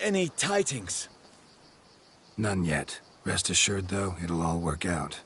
Any tidings? None yet. Rest assured, though, it'll all work out.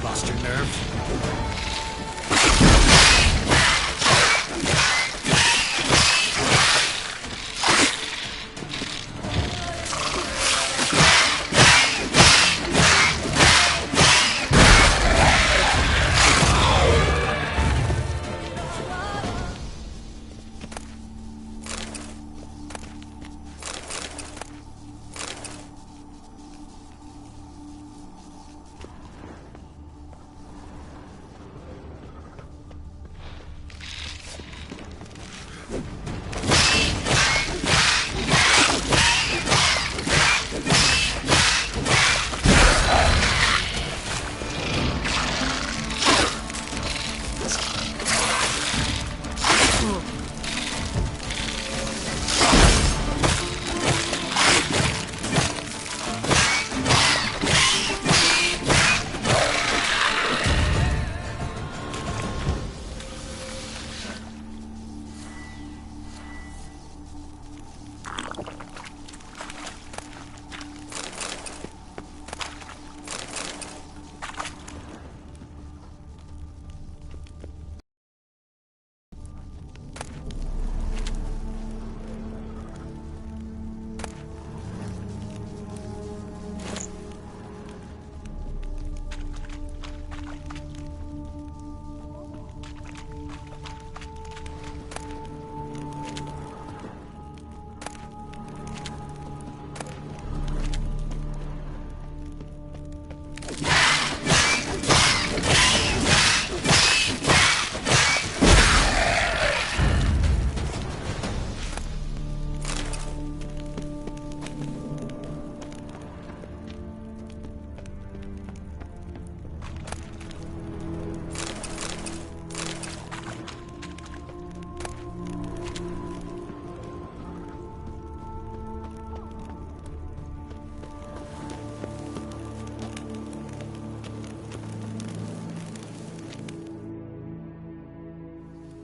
Lost your nerve?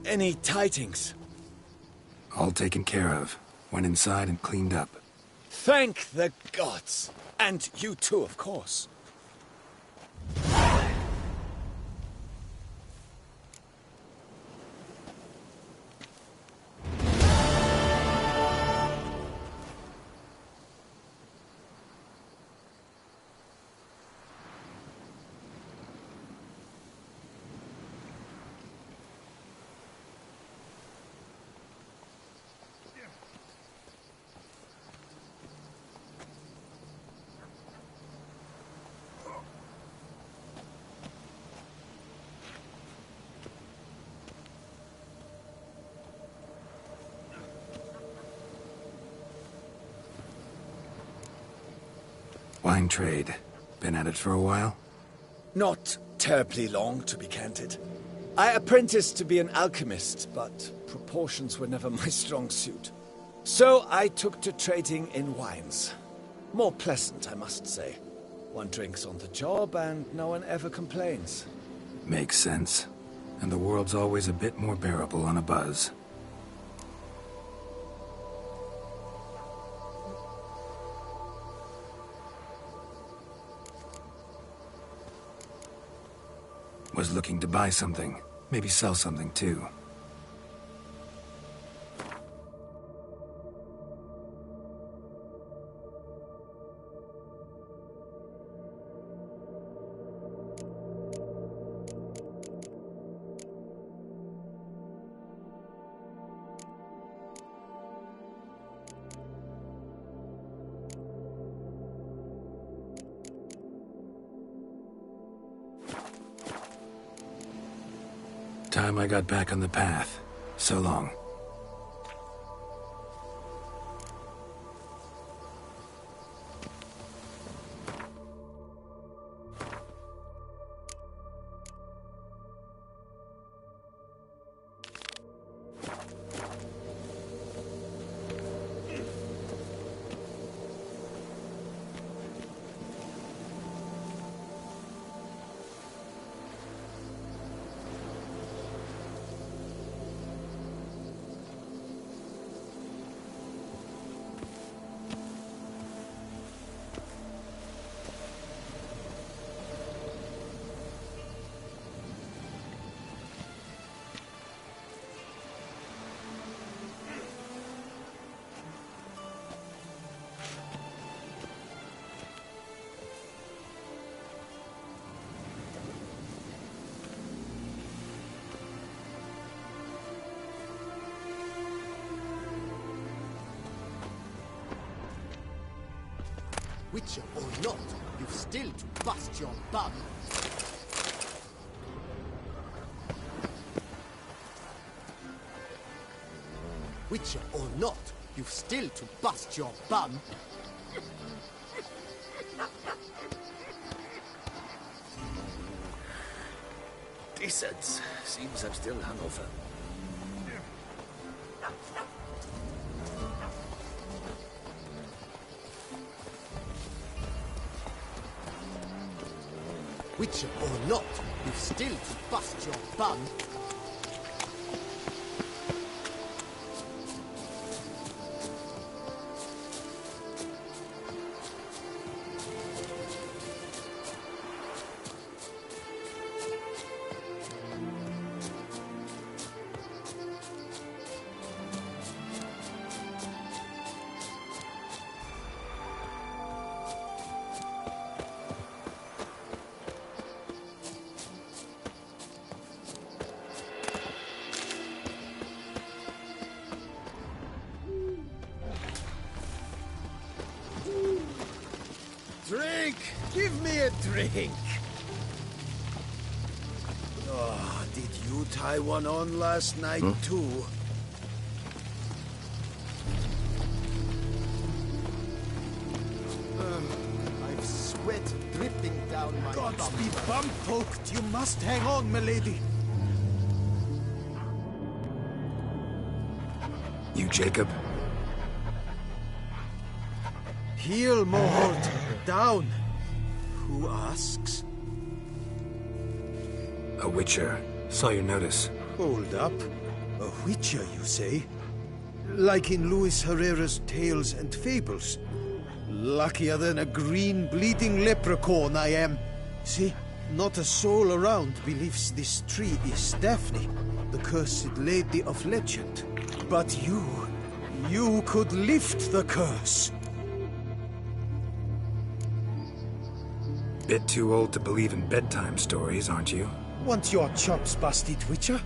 Any tidings? All taken care of. Went inside and cleaned up. Thank the gods! And you too, of course. Wine trade. Been at it for a while? Not terribly long, to be candid. I apprenticed to be an alchemist, but proportions were never my strong suit. So I took to trading in wines. More pleasant, I must say. One drinks on the job and no one ever complains. Makes sense. And the world's always a bit more bearable on a buzz. Was looking to buy something. Maybe sell something too. Time I got back on the path. So long. Witcher or not, you've still to bust your bum. Witcher or not, you've still to bust your bum. Decent. Seems I'm still hungover. Witcher or not, you've still to bust your bum. Drink! Give me a drink! Oh, did you tie one on last night, too? I've sweat dripping down my Gods bum. be bum-poked! You must hang on, milady! You, Jacob? Heel, Mohort! Down! Who asks? A Witcher. Saw your notice. Hold up. A Witcher, you say? Like in Luis Herrera's Tales and Fables. Luckier than a green, bleeding leprechaun I am. See, not a soul around believes this tree is Daphne, the cursed lady of legend. But you could lift the curse. Bit too old to believe in bedtime stories, aren't you? Want your chops busted, Witcher?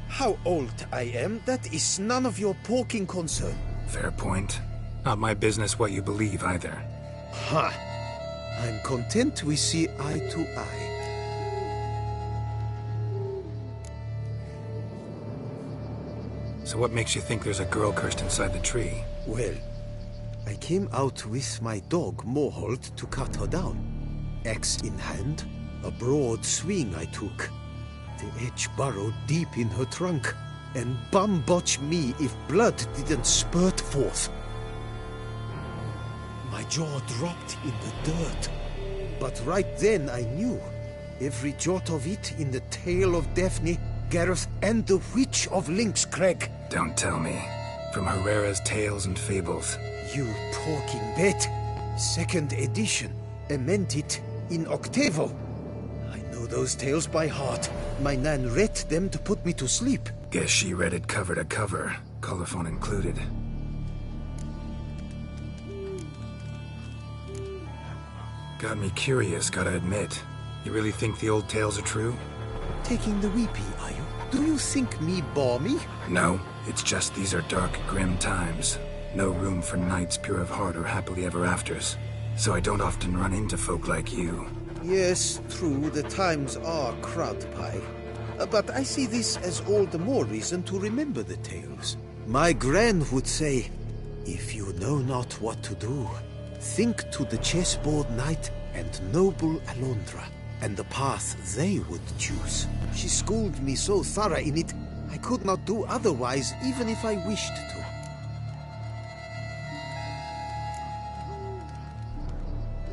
How old I am, that is none of your poking concern. Fair point. Not my business what you believe, either. Ha! I'm content we see eye to eye. So what makes you think there's a girl cursed inside the tree? Well, I came out with my dog, Moholt, to cut her down. Axe in hand, a broad swing I took. The edge burrowed deep in her trunk, and bum-botch me if blood didn't spurt forth. My jaw dropped in the dirt. But right then I knew. Every jot of it in the tale of Daphne, Gareth, and the Witch of Lynxcrag. Don't tell me. From Herrera's Tales and Fables. You talking bet. Second edition. Amended in octavo. I know those tales by heart. My nan read them to put me to sleep. Guess she read it cover to cover, colophon included. Got me curious, gotta admit. You really think the old tales are true? Taking the weepy, are you? Do you think me balmy? No, it's just these are dark, grim times. No room for knights pure of heart or happily ever afters. So I don't often run into folk like you. Yes, true, the times are crowd pie. But I see this as all the more reason to remember the tales. My gran would say, if you know not what to do, think to the chessboard knight and noble Alondra, and the path they would choose. She schooled me so thorough in it, I could not do otherwise even if I wished to.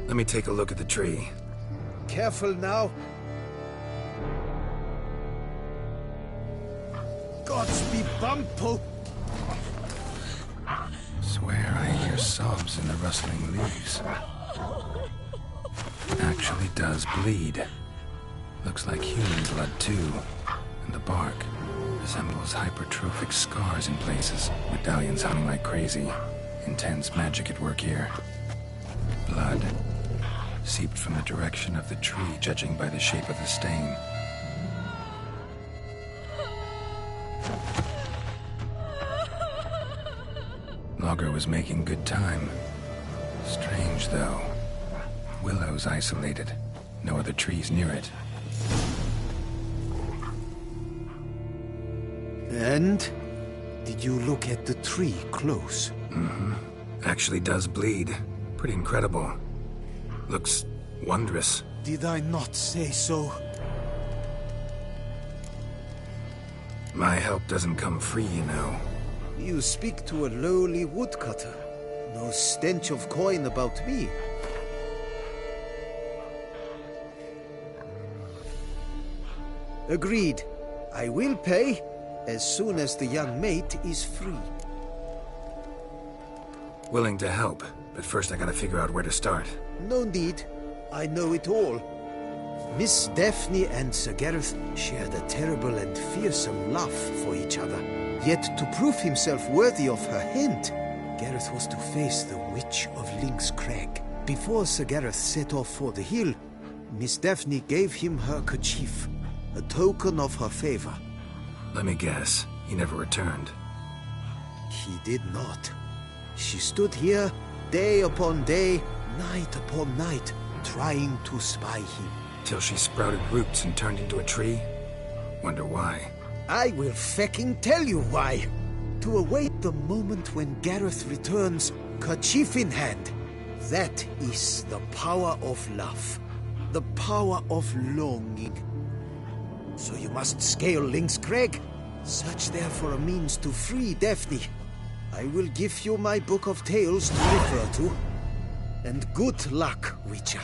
Let me take a look at the tree. Careful now. Gods be bumpo! Swear I hear sobs in the rustling leaves. Actually does bleed. Looks like human blood too. And the bark resembles hypertrophic scars in places. Medallions humming like crazy. Intense magic at work here. Blood seeped from the direction of the tree, judging by the shape of the stain. Logger was making good time. Strange, though. willow's isolated. No other trees near it. And? Did you look at the tree close? Actually does bleed. Pretty incredible. Looks wondrous. Did I not say so? My help doesn't come free, you know. You speak to a lowly woodcutter. No stench of coin about me. Agreed. I will pay as soon as the young mate is free. Willing to help, but first I gotta figure out where to start. No need. I know it all. Miss Daphne and Sir Gareth shared a terrible and fearsome love for each other. Yet to prove himself worthy of her hand, Gareth was to face the Witch of Lynx Crag. Before Sir Gareth set off for the hill, Miss Daphne gave him her kerchief, a token of her favor. Let me guess, he never returned. He did not. She stood here, day upon day, night upon night, trying to spy him. Till she sprouted roots and turned into a tree? Wonder why. I will fecking tell you why. To await the moment when Gareth returns, kerchief in hand. That is the power of love. The power of longing. So you must scale Lynx Crag. Search there for a means to free Daphne. I will give you my book of tales to refer to. And good luck, Witcher.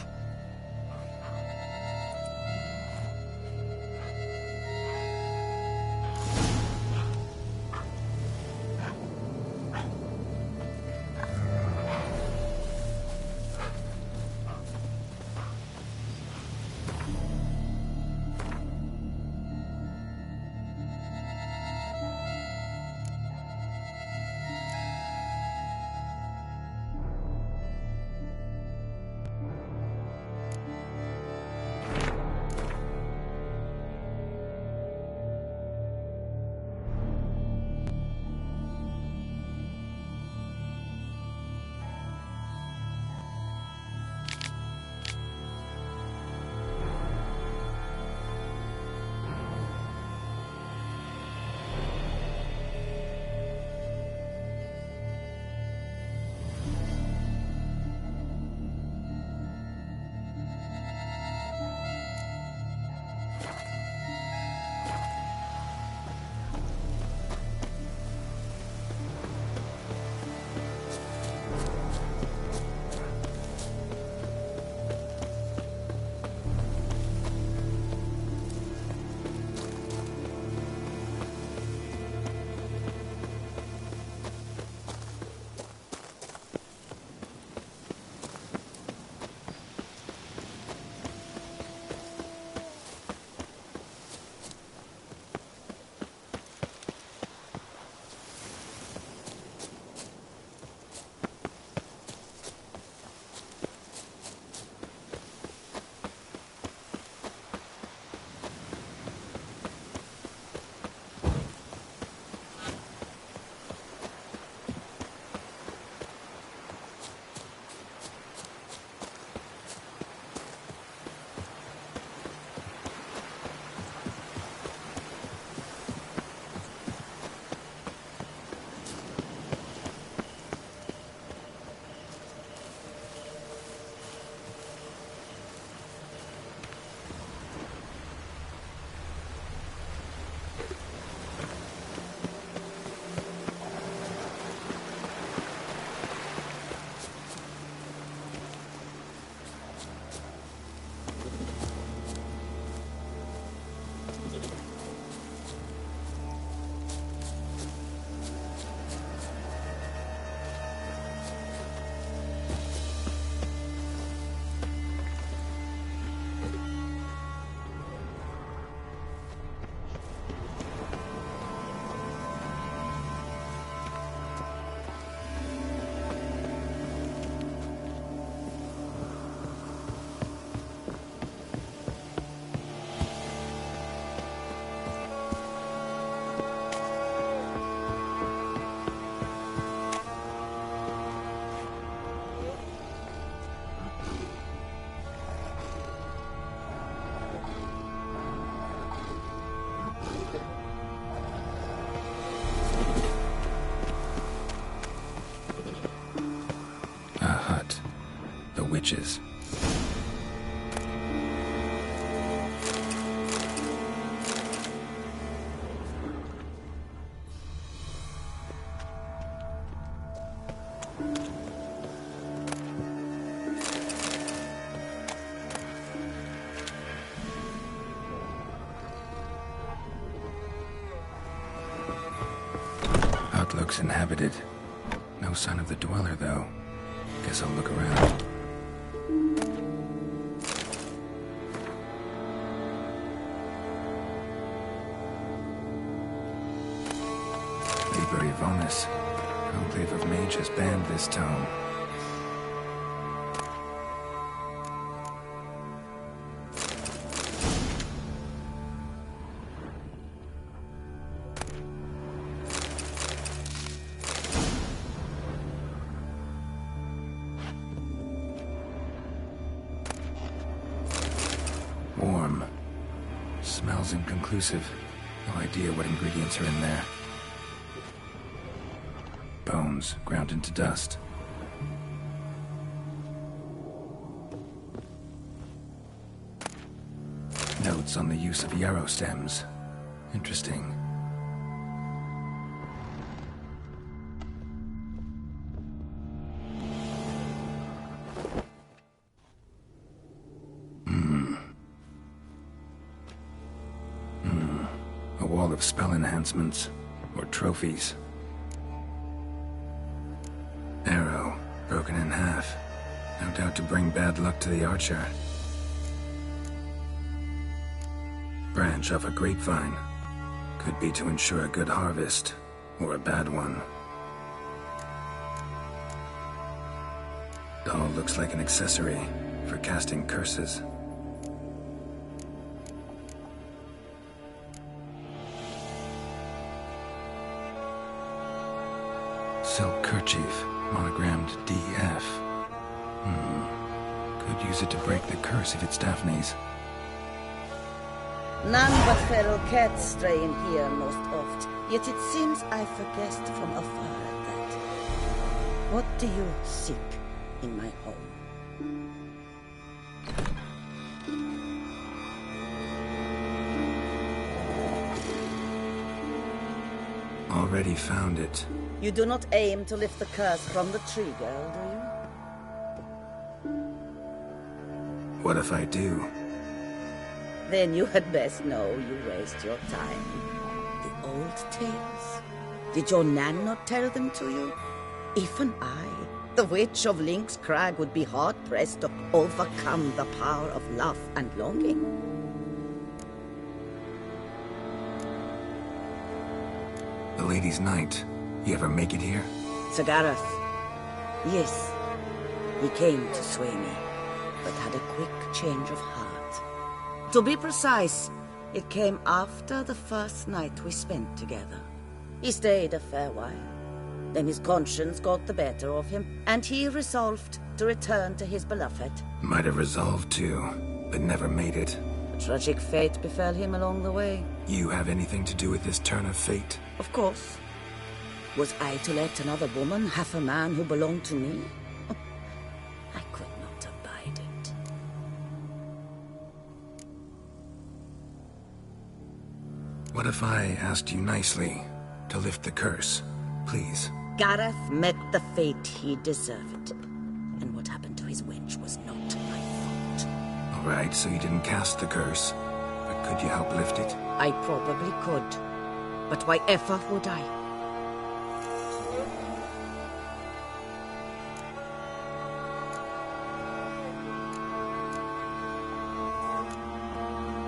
matches. Hut looks inhabited. No sign of the dweller, though. Guess I'll look around. Liber Yvonis. Conclave of Mages banned this tome. Warm. Smells inconclusive. No idea what ingredients are in there. Bones ground into dust. Notes on the use of yarrow stems. Interesting. A wall of spell enhancements, or trophies. Arrow, broken in half. No doubt to bring bad luck to the archer. Branch off a grapevine. Could be to ensure a good harvest, or a bad one. Doll looks like an accessory for casting curses. Silk kerchief, monogrammed DF. Could use it to break the curse if it's Daphne's. None but feral cats stray in here most oft, yet it seems I've a guest from afar at that. What do you seek in my home? Already found it. You do not aim to lift the curse from the tree, girl, do you? What if I do? Then you had best know you waste your time. The old tales? Did your Nan not tell them to you? Even I, the witch of Lynx Crag, would be hard-pressed to overcome the power of love and longing. The Lady's Knight. You ever make it here? Sir Gareth. Yes. He came to sway me, but had a quick change of heart. To be precise, it came after the first night we spent together. He stayed a fair while. Then his conscience got the better of him, and he resolved to return to his beloved. Might have resolved to, but never made it. A tragic fate befell him along the way. You have anything to do with this turn of fate? Of course. Was I to let another woman have a man who belonged to me? I could not abide it. What if I asked you nicely to lift the curse, please? Gareth met the fate he deserved. And what happened to his wench was not my fault. All right, so you didn't cast the curse, but could you help lift it? I probably could. But why ever would I?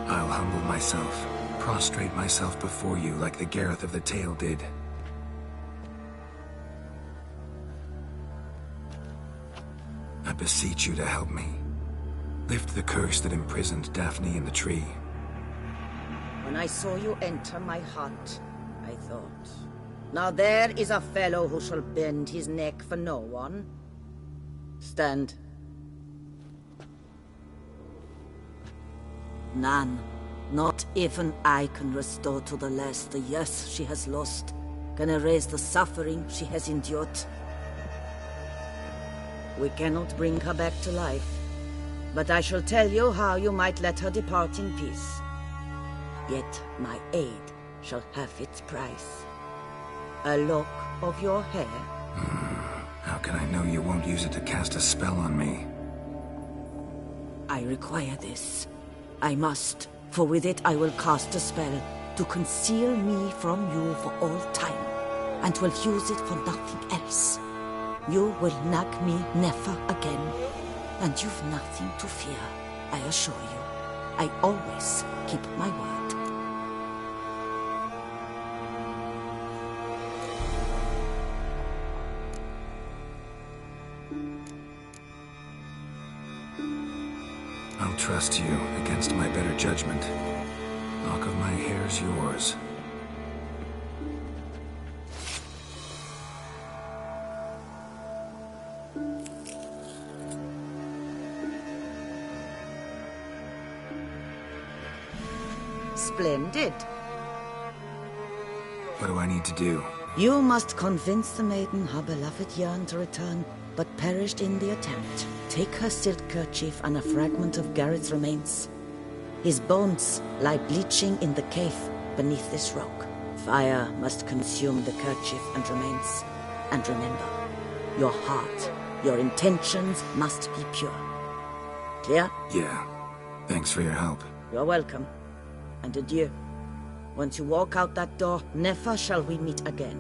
I'll humble myself, prostrate myself before you like the Gareth of the tale did. I beseech you to help me. Lift the curse that imprisoned Daphne in the tree. When I saw you enter my hut, I thought, now there is a fellow who shall bend his neck for no one. Stand. None. Not even I can restore to the lass the years she has lost, can erase the suffering she has endured. We cannot bring her back to life, but I shall tell you how you might let her depart in peace. Yet my aid shall have its price. A lock of your hair. How can I know you won't use it to cast a spell on me? I require this. I must, for with it I will cast a spell to conceal me from you for all time, and will use it for nothing else. You will nag me never again, and you've nothing to fear, I assure you. I always keep my word. I'll trust you against my better judgment. Lock of my hair's yours. Splendid. What do I need to do? You must convince the maiden her beloved yearned to return, but perished in the attempt. Take her silk kerchief and a fragment of Gareth's remains. His bones lie bleaching in the cave beneath this rock. Fire must consume the kerchief and remains. And remember, your heart, your intentions must be pure. Clear? Yeah. Thanks for your help. You're welcome. And adieu. Once you walk out that door, never shall we meet again.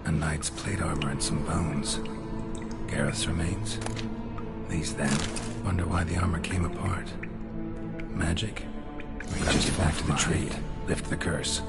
A knight's plate armor and some bones. Gareth's remains? These then? Wonder why the armor came apart. Magic? Or you just get back to the tree, lift the curse.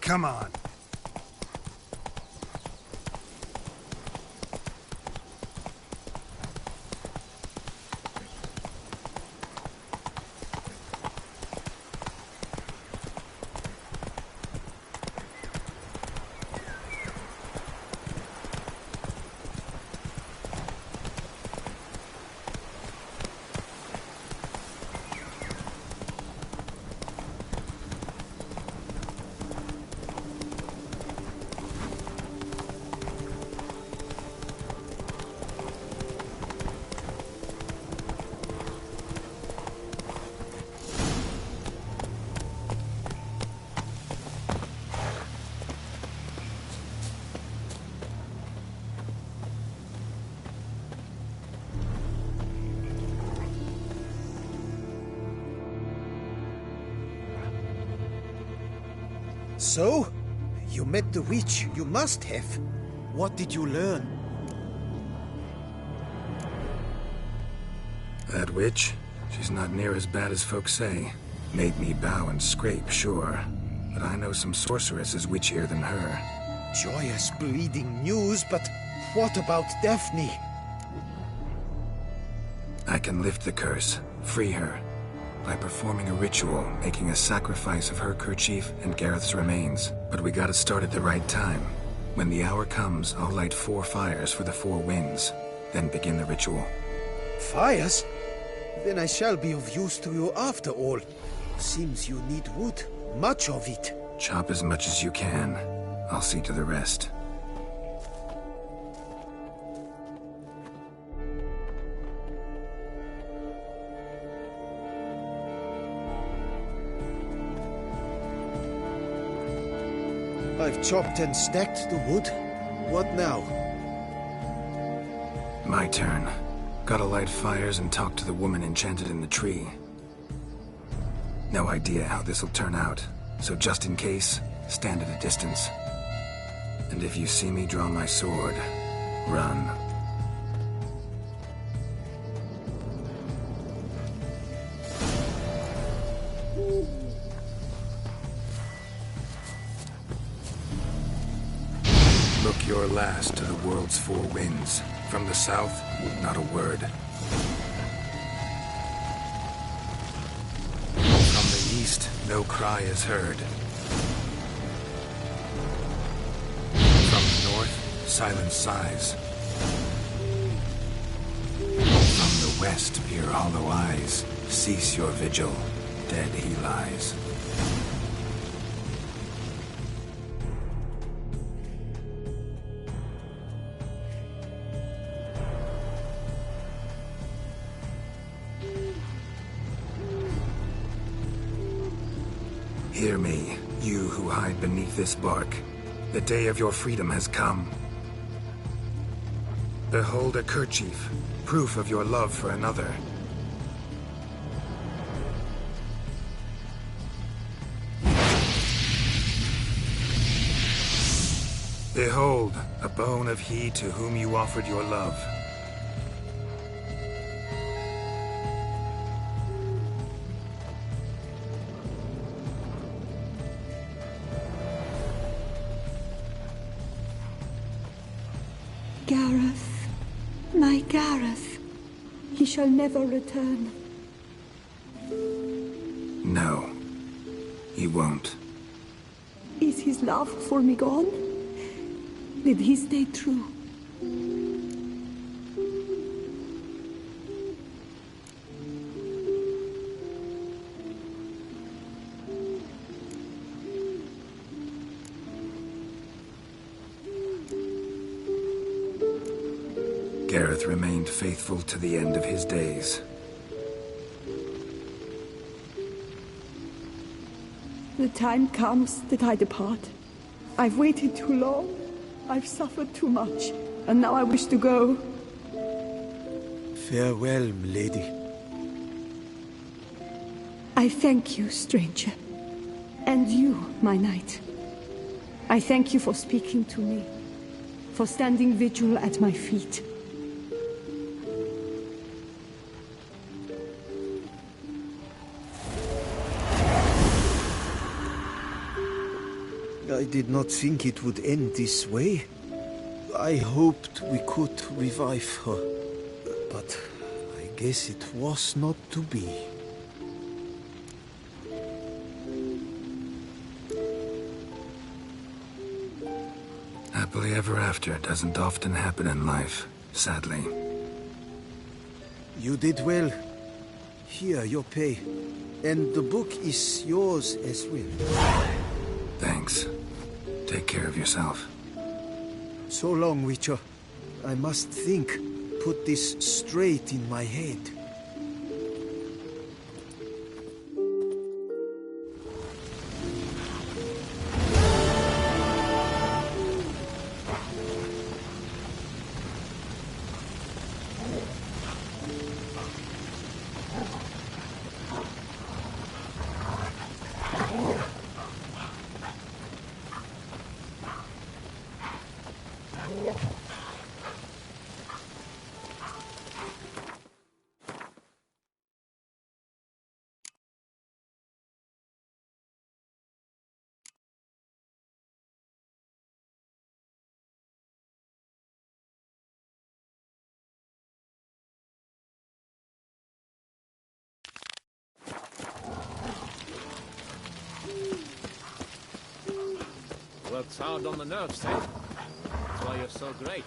Come on. So? You met the witch. You must have. What did you learn? That witch? She's not near as bad as folks say. Made me bow and scrape, sure. But I know some sorceresses witchier than her. Joyous bleeding news, but what about Daphne? I can lift the curse, free her, by performing a ritual, making a sacrifice of her kerchief and Gareth's remains. But we gotta start at the right time. When the hour comes, I'll light 4 fires for the 4 winds, then begin the ritual. Fires? Then I shall be of use to you after all. Seems you need wood. Much of it. Chop as much as you can. I'll see to the rest. I've chopped and stacked the wood. What now? My turn. Gotta light fires and talk to the woman enchanted in the tree. No idea how this'll turn out, so just in case, stand at a distance. And if you see me draw my sword, run. Look your last to the world's 4 winds. From the south, not a word. From the east, no cry is heard. From the north, silent sighs. From the west, peer hollow eyes. Cease your vigil, dead he lies. Hear me, you who hide beneath this bark. The day of your freedom has come. Behold a kerchief, proof of your love for another. Behold, a bone of he to whom you offered your love. Gareth, my Gareth, he shall never return. No, he won't. Is his love for me gone? Did he stay true? Gareth remained faithful to the end of his days. The time comes that I depart. I've waited too long. I've suffered too much. And now I wish to go. Farewell, milady. I thank you, stranger. And you, my knight. I thank you for speaking to me. For standing vigil at my feet. I did not think it would end this way. I hoped we could revive her, but I guess it was not to be. Happily ever after doesn't often happen in life, sadly. You did well. Here, your pay. And the book is yours as well. Thanks. Take care of yourself. So long, Witcher. I must think. Put this straight in my head. Works hard on the nerves, eh? That's why you're so great.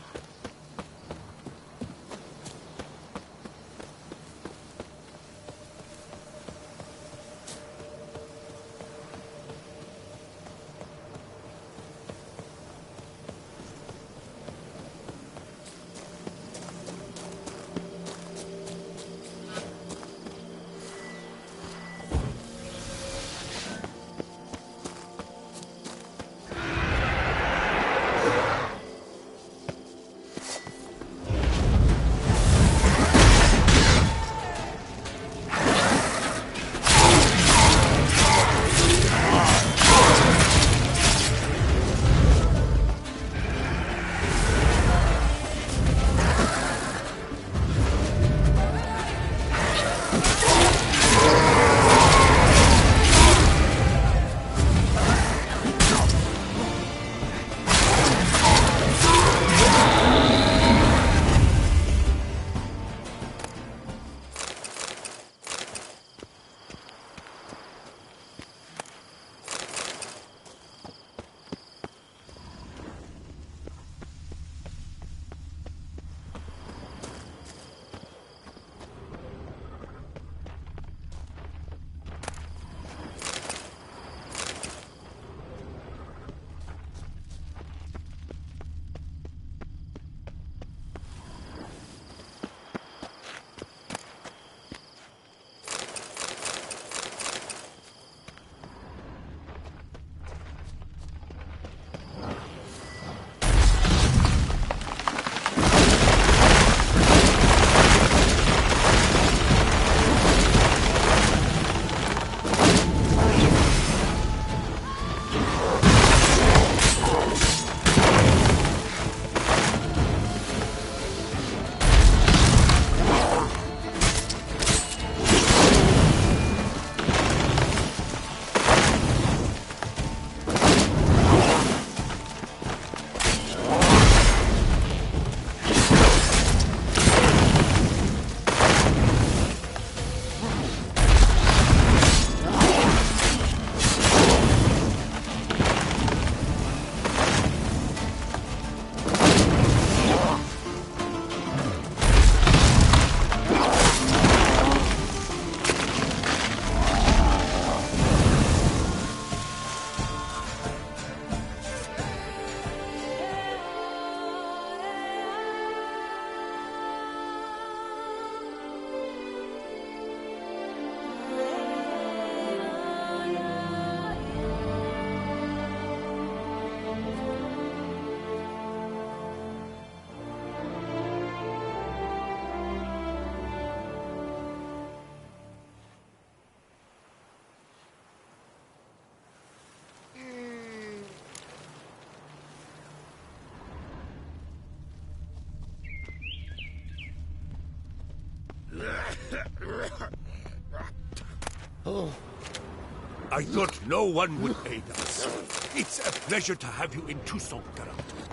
I thought no one would aid us. It's a pleasure to have you in Tucson, Geralt.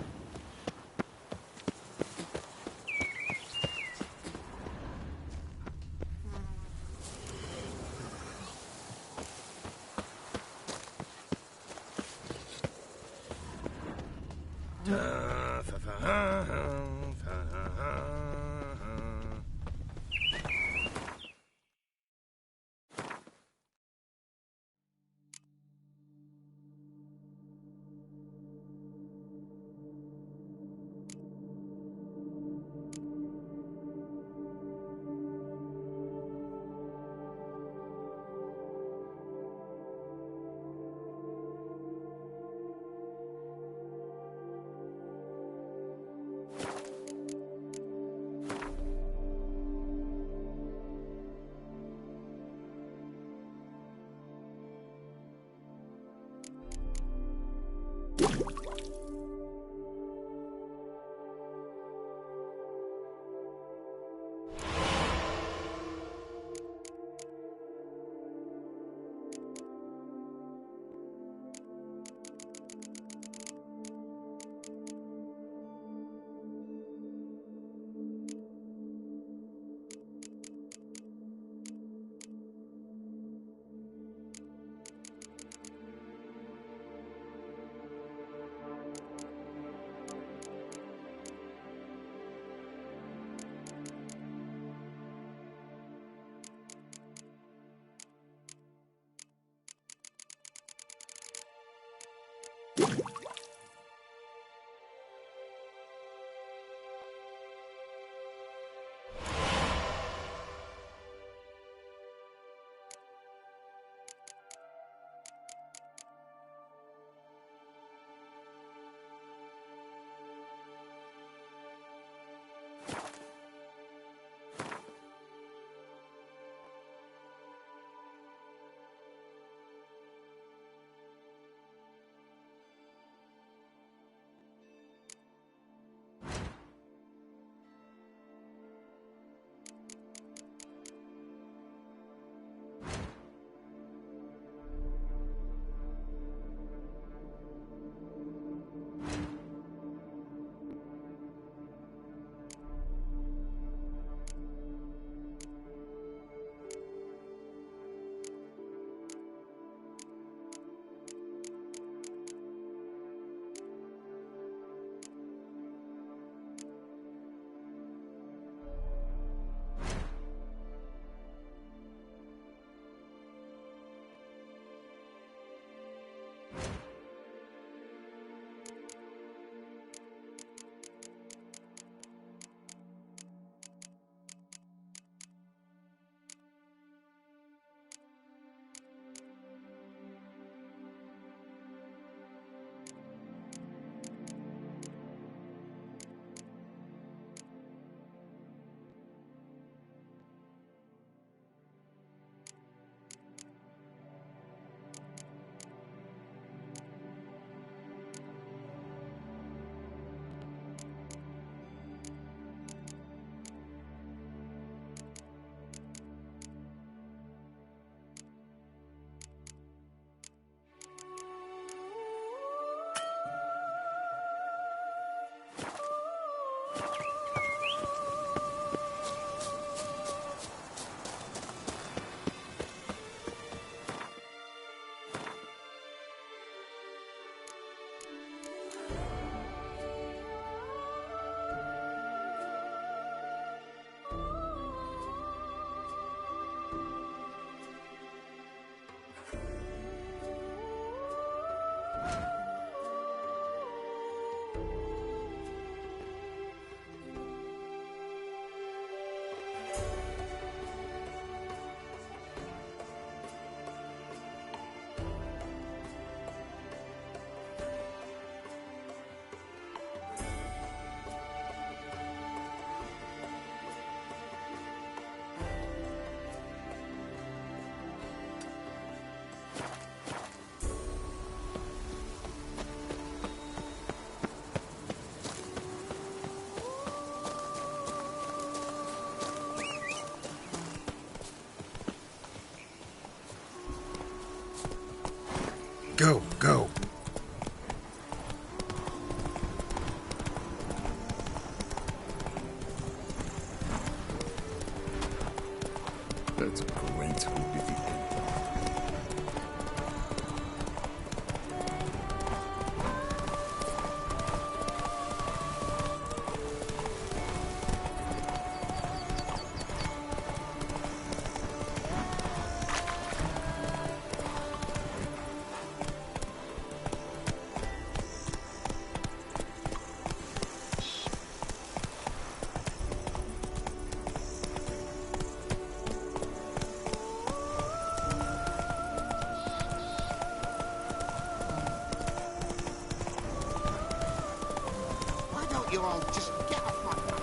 you all just get off my back.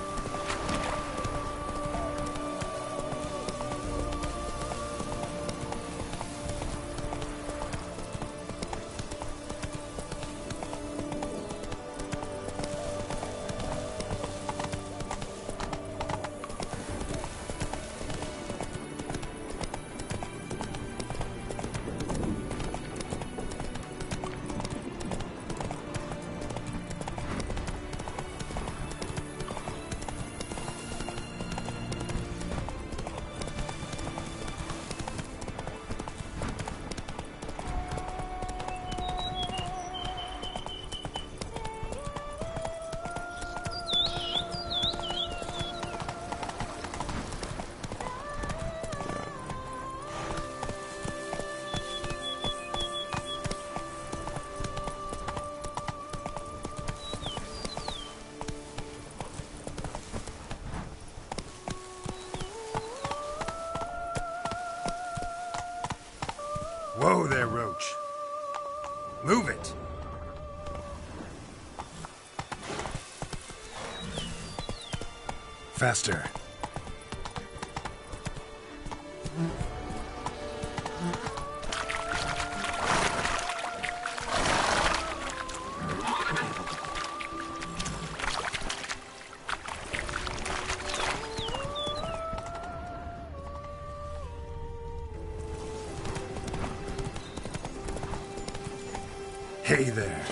Whoa there, Roach. Move it! Faster. Hey there.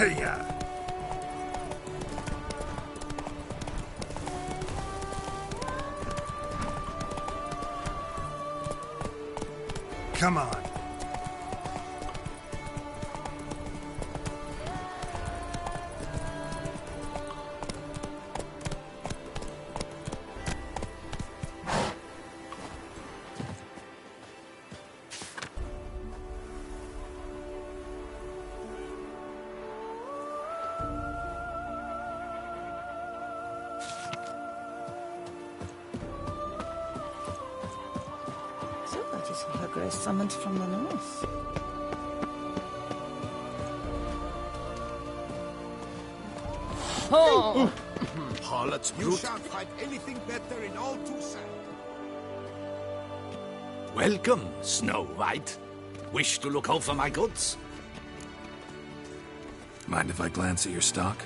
Hey-ya! Come on. So that is her grace summoned from the north. Oh! Harlot's You brute. shan't find anything better in all Toussaint. Welcome, Snow White. Wish to look over my goods? Mind if I glance at your stock?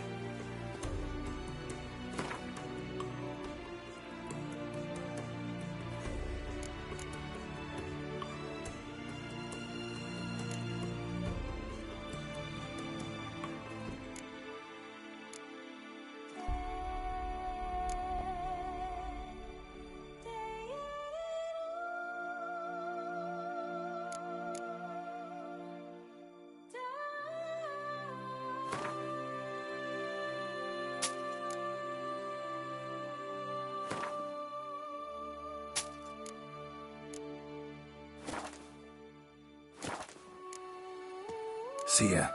See ya.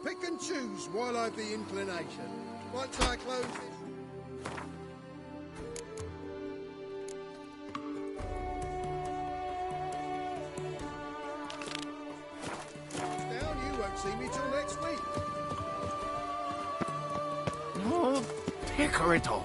Pick and choose while I've the inclination. Once I close this... Down, you won't see me till next week. No, picker it all.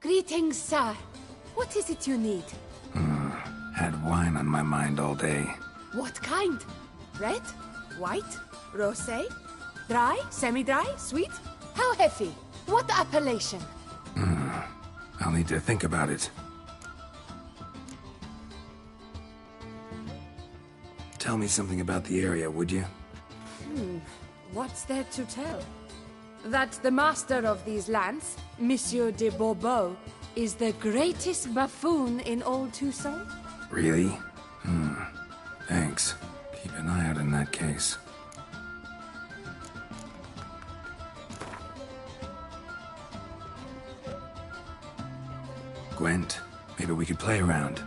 Greetings, sir. What is it you need? Had wine on my mind all day. What kind? Red? White? Rosé? Dry? Semi-dry? Sweet? How heavy? What appellation? I'll need to think about it. Tell me something about the area, would you? What's there to tell? That the master of these lands, Monsieur de Bourbeau, is the greatest buffoon in old Toussaint? Really? Thanks. Keep an eye out in that case. Gwent, maybe we could play around.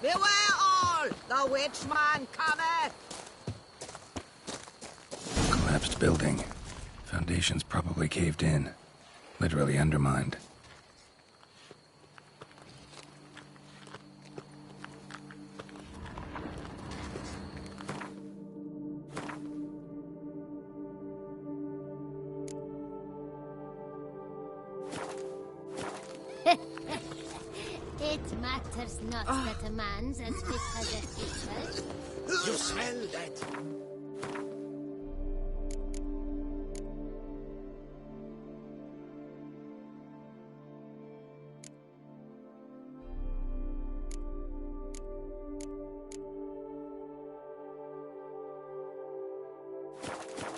Beware all! The witchman cometh! Collapsed building. Foundations probably caved in. Literally undermined. It matters not that a man's as fit as a fish. You smell that?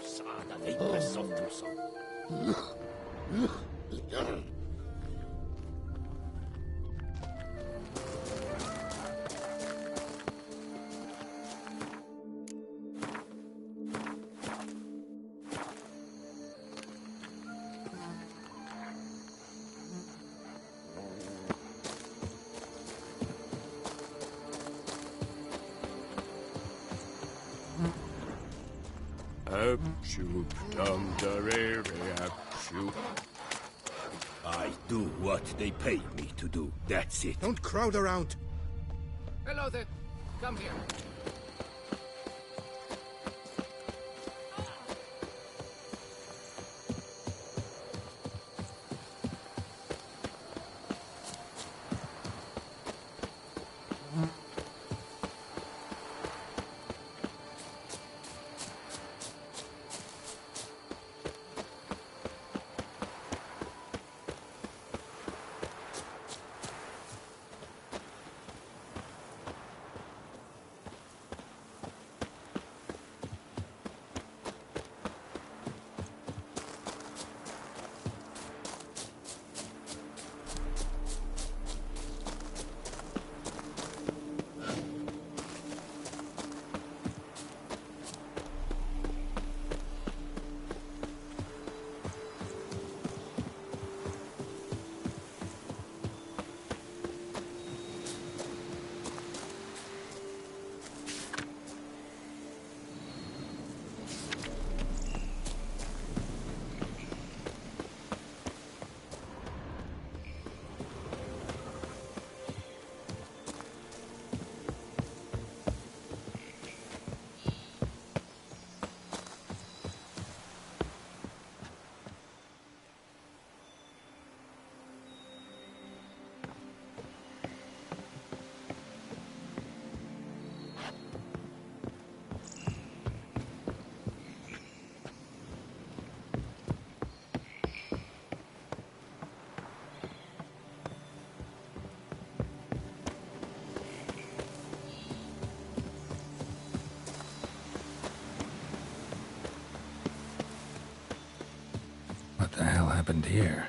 Sada, dei presotto. I do what they pay me to do. That's it. Don't crowd around. Hello there. Come here. happened here?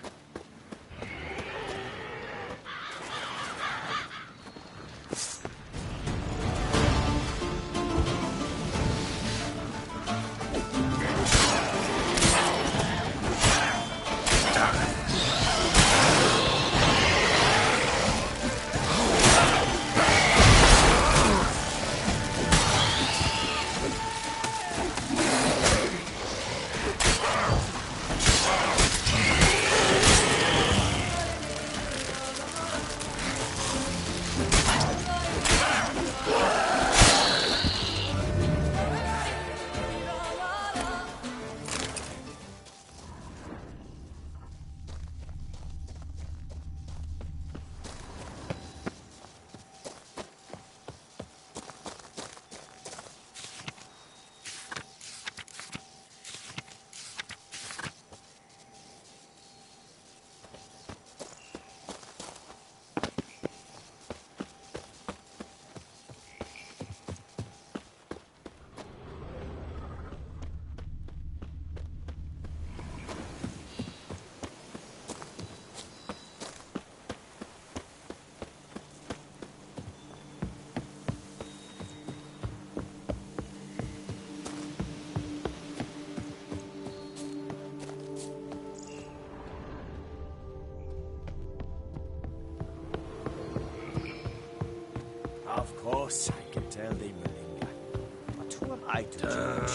Of course, I can tell they Malinga. But who am I to judge?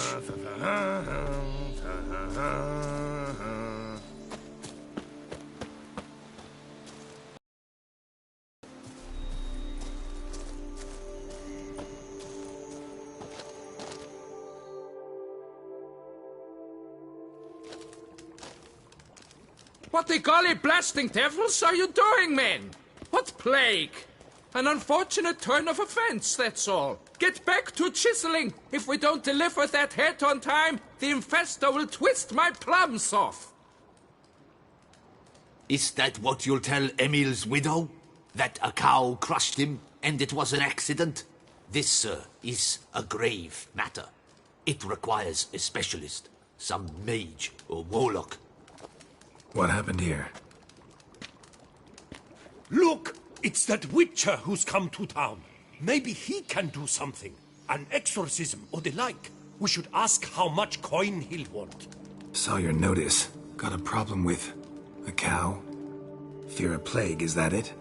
What the golly blasting devils are you doing, men? What plague? An unfortunate turn of offense, that's all. Get back to chiseling. If we don't deliver that head on time, the infestor will twist my plums off. Is that what you'll tell Emil's widow? That a cow crushed him and it was an accident? This, sir, is a grave matter. It requires a specialist, some mage or warlock. What happened here? Look! It's that witcher who's come to town. Maybe he can do something. An exorcism or the like. We should ask how much coin he'll want. Saw your notice. Got a problem with a cow? Fear a plague, is that it?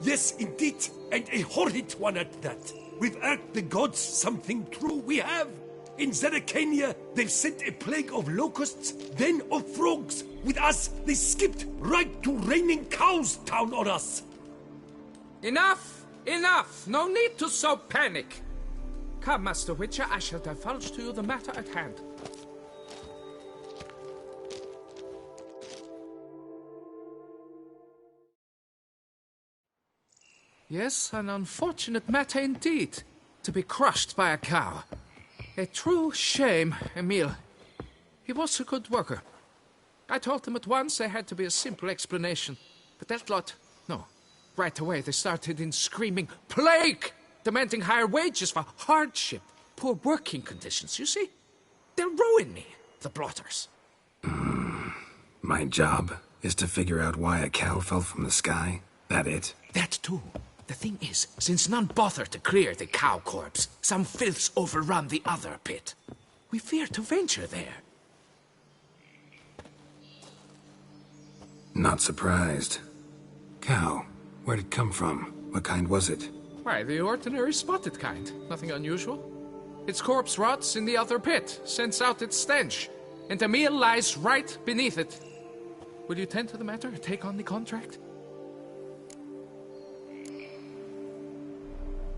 Yes, indeed. And a horrid one at that. We've irked the gods something true, we have. In Zeracania, they've sent a plague of locusts, then of frogs. With us, they skipped right to raining cows down on us. Enough! Enough! No need to so panic! Come, Master Witcher, I shall divulge to you the matter at hand. Yes, an unfortunate matter indeed. To be crushed by a cow. A true shame, Emil. He was a good worker. I told them at once there had to be a simple explanation. But that lot, no. Right away they started in screaming, "Plague!" Demanding higher wages for hardship, poor working conditions, you see? They'll ruin me, the blotters. My job is to figure out why a cow fell from the sky? That it? That too. The thing is, since none bothered to clear the cow corpse, some filths overrun the other pit. We fear to venture there. Not surprised. Cow. Where'd it come from? What kind was it? Why, the ordinary spotted kind. Nothing unusual. Its corpse rots in the other pit, sends out its stench, and Emil lies right beneath it. Will you tend to the matter, take on the contract?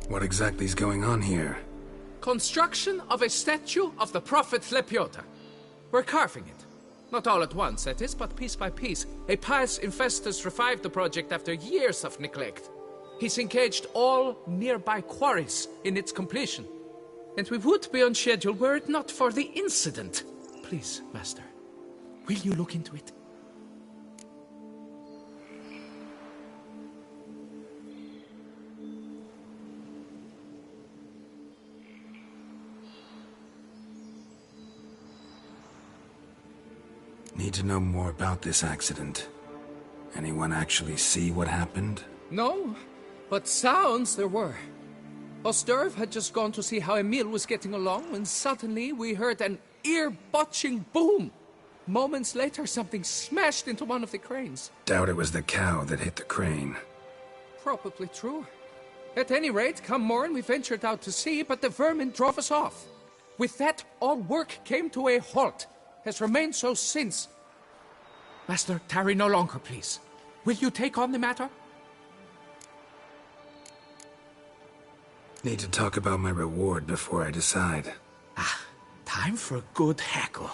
What exactly is going on here? Construction of a statue of the prophet Lepioda. We're carving it. Not all at once, that is, but piece by piece. A pious infestus revived the project after years of neglect. He's engaged all nearby quarries in its completion. And we would be on schedule were it not for the incident. Please, Master, will you look into it? Need to know more about this accident. Anyone actually see what happened? No, but sounds there were. Osturv had just gone to see how Emil was getting along when suddenly we heard an ear-botching boom. Moments later, something smashed into one of the cranes. Doubt it was the cow that hit the crane. Probably true. At any rate, come morn we ventured out to sea, but the vermin drove us off. With that, all work came to a halt. Has remained so since. Master, tarry no longer, please. Will you take on the matter? Need to talk about my reward before I decide. Time for a good hackle.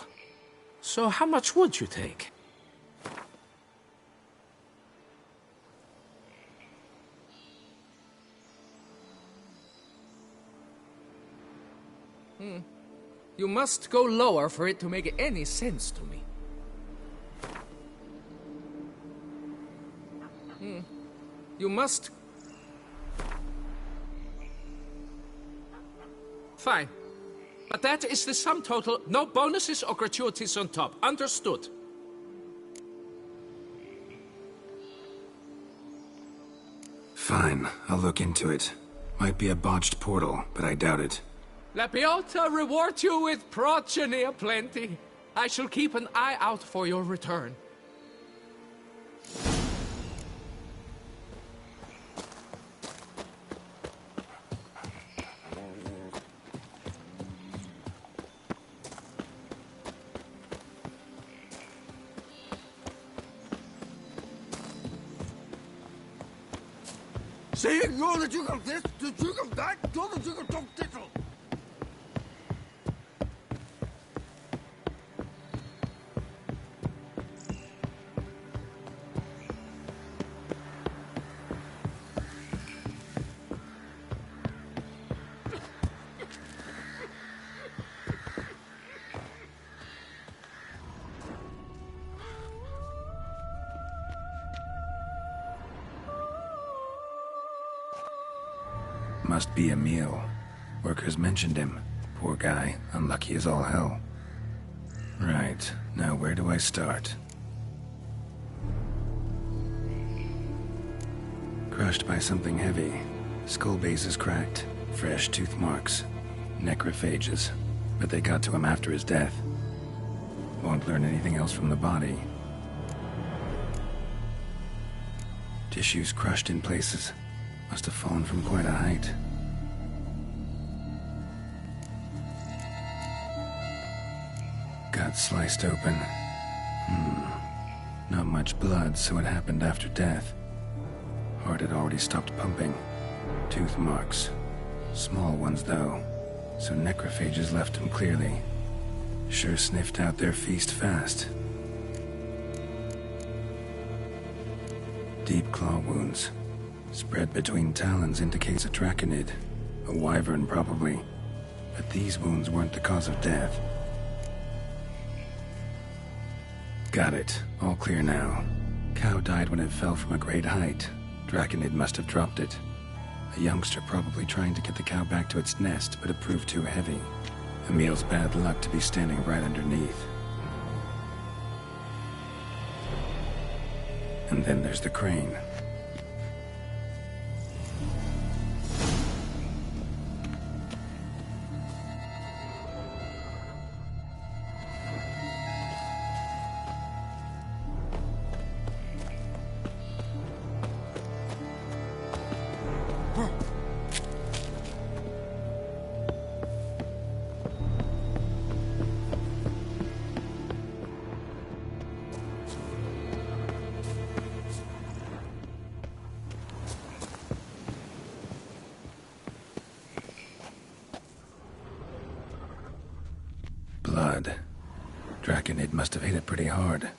So how much would you take? You must go lower for it to make any sense to me. You must... Fine. But that is the sum total, no bonuses or gratuities on top. Understood? Fine, I'll look into it. Might be a botched portal, but I doubt it. Lapiota reward you with progeny aplenty. I shall keep an eye out for your return. Saying you're the Duke of this, the Duke of that, you're the Duke of Dog Tittle. Must be Emil. Workers mentioned him. Poor guy, unlucky as all hell. Right, now where do I start? Crushed by something heavy. Skull base is cracked. Fresh tooth marks. Necrophages. But they got to him after his death. Won't learn anything else from the body. Tissues crushed in places. Must have fallen from quite a height. Gut sliced open. Not much blood, so it happened after death. Heart had already stopped pumping. Tooth marks. Small ones, though. So necrophages left him clearly. Sure sniffed out their feast fast. Deep claw wounds. Spread between talons indicates a draconid. A wyvern, probably. But these wounds weren't the cause of death. Got it. All clear now. Cow died when it fell from a great height. Draconid must have dropped it. A youngster probably trying to get the cow back to its nest, but it proved too heavy. Emil's bad luck to be standing right underneath. And then there's the crane. Blood. Draconid must have hit it pretty hard.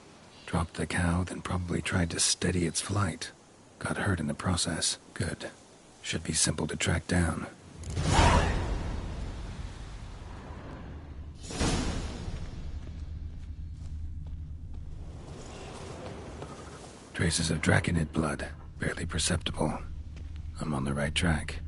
Dropped the cow, then probably tried to steady its flight. Got hurt in the process. Good. Should be simple to track down. Traces of Draconid blood. Barely perceptible. I'm on the right track.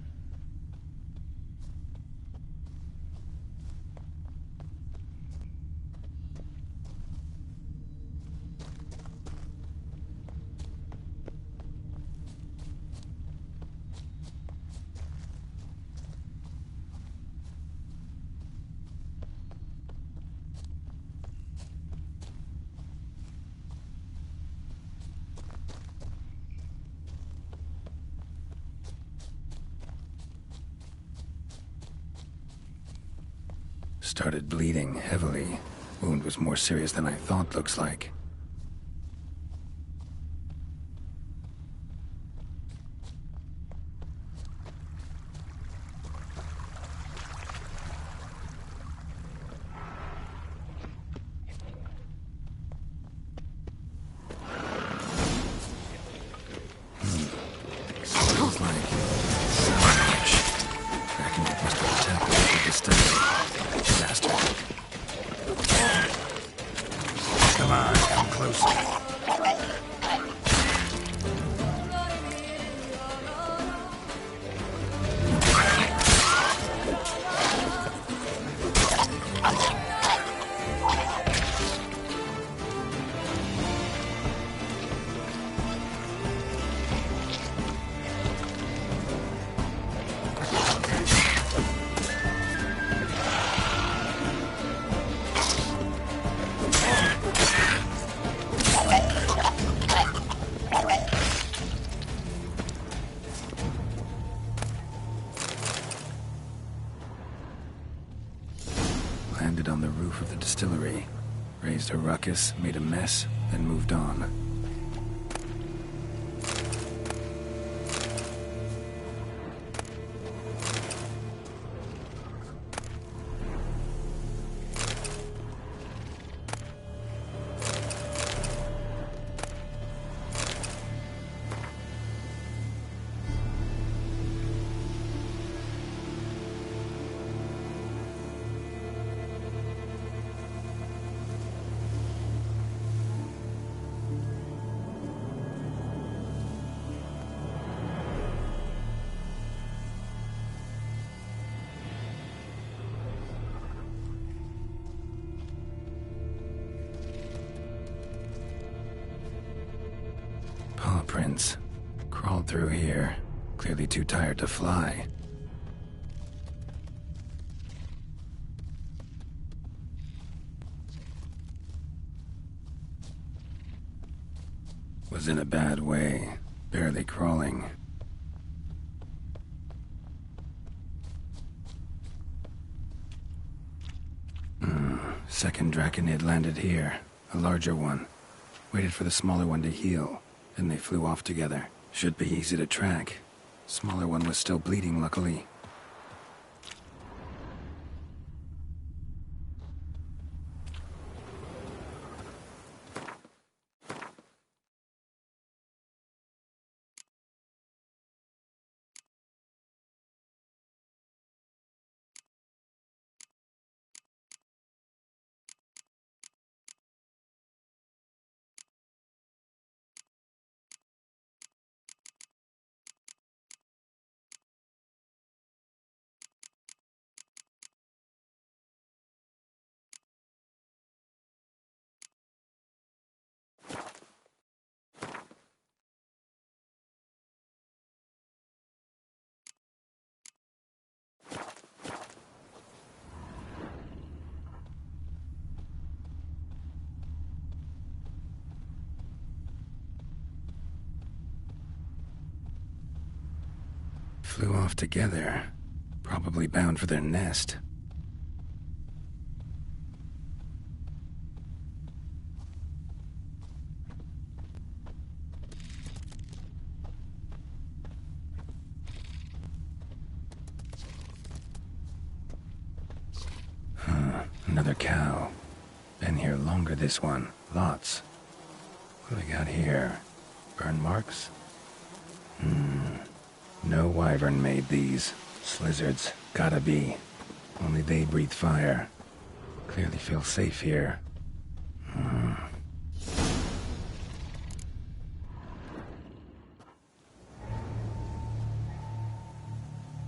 Started bleeding heavily. Wound was more serious than I thought, looks like. Smells like salvage. Dragonid must have attacked the distillery. Disaster. Come on, come closer. Landed on the roof of the distillery, raised a ruckus, made a mess, then moved on. Paw prints. Crawled through here. Clearly too tired to fly. Was in a bad way. Barely crawling. Second Draconid landed here. A larger one. Waited for the smaller one to heal. Then they flew off together. Should be easy to track. Smaller one was still bleeding, luckily. Flew off together. Probably bound for their nest. Another cow. Been here longer, this one. Lots. What do we got here? Burn marks? No wyvern made these. Slizzards. Gotta be. Only they breathe fire. Clearly feel safe here.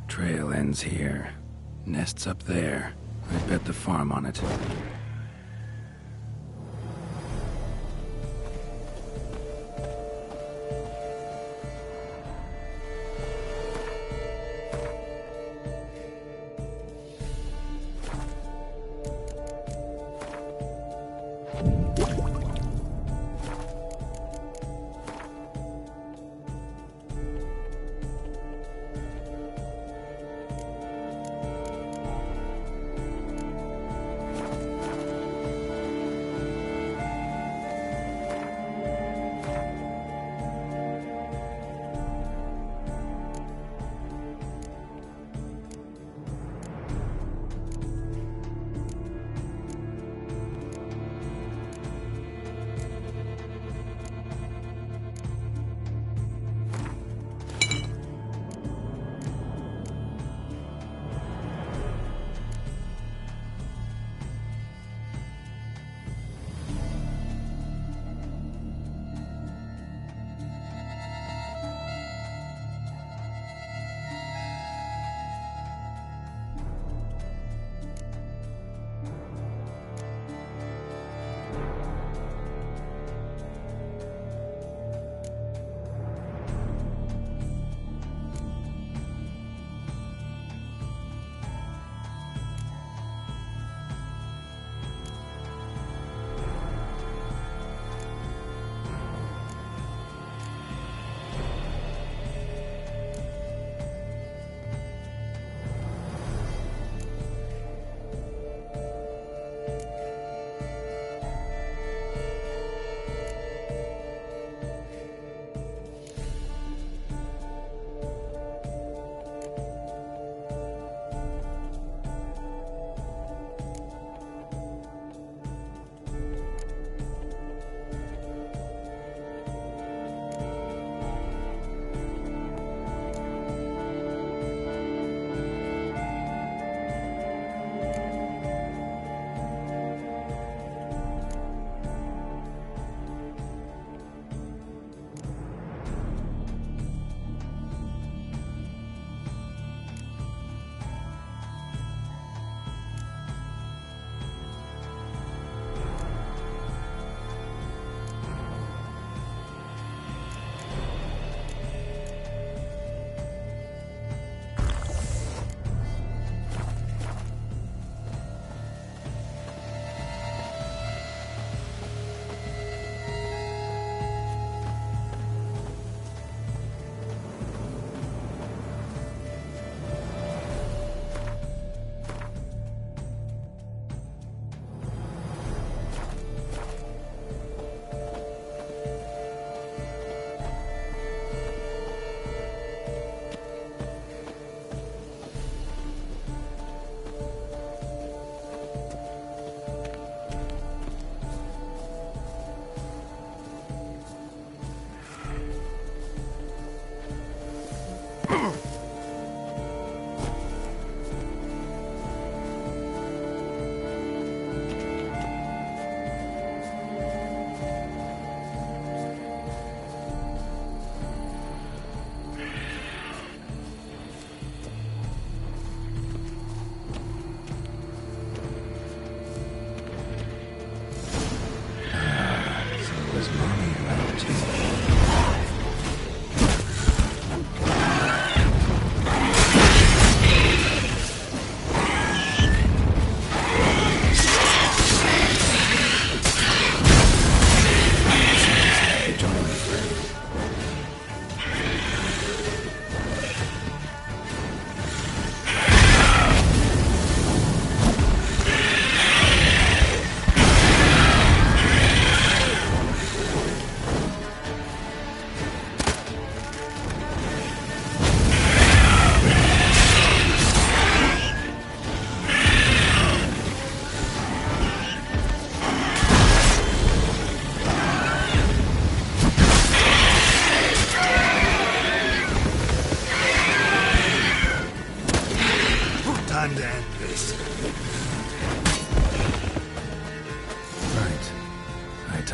Trail ends here. Nest's up there. I bet the farm on it.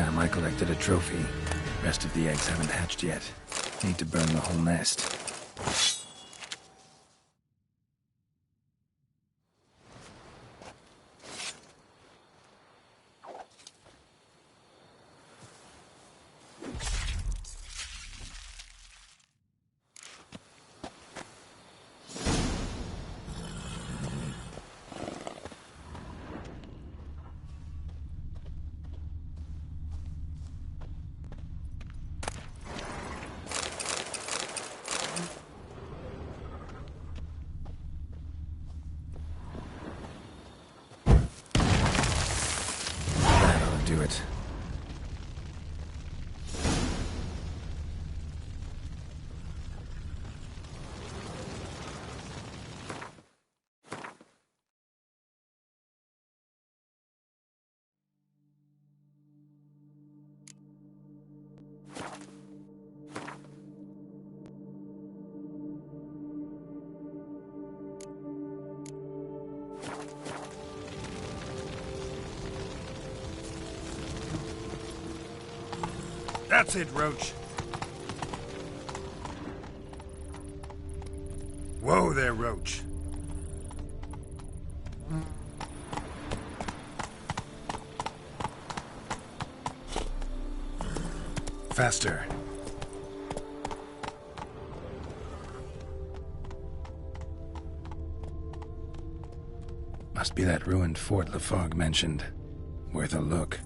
time I collected a trophy. Rest of the eggs haven't hatched yet. Need to burn the whole nest. Do it. That's it, Roach. Whoa there, Roach. Faster. Must be that ruined fort Lafargue mentioned. Worth a look.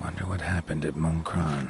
Wonder what happened at Moncron.